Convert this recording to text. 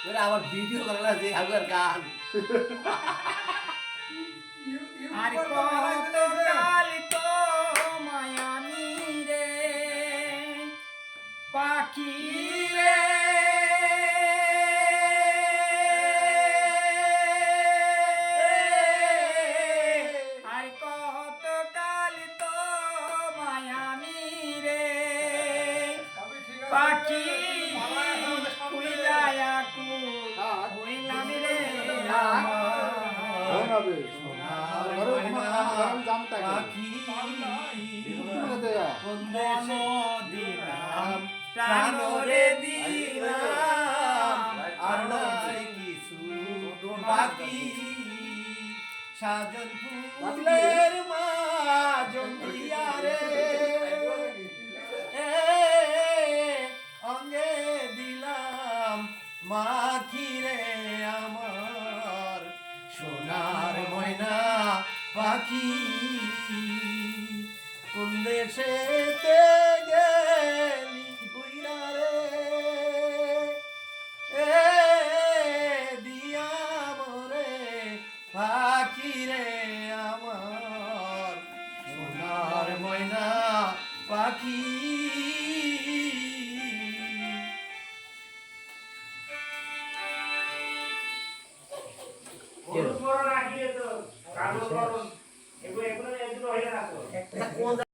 আবার ভিডিও করা যে আগের গান আর কত কাল তো মায়ানি রে পাখি রে আর কত কাল তো মায়ানি রে পাখি উইলায়া কু হইলাম রে প্রাণরে দিলাম আর নাই কিছু বাকি সাজন ফুলের মাজন দিয়া রে অঙ্গে দিলাম মাখি রে আমার সোনার ময়না পাখি কোন দেশেতে গেলি উইরা রে দিয়া মরে পাখি রে আমার সোনার ময়না পাখি বড় বড় রাখিয়ে তো কালো বড় এগুলো এগুলো এগুলো হয়ে রাখো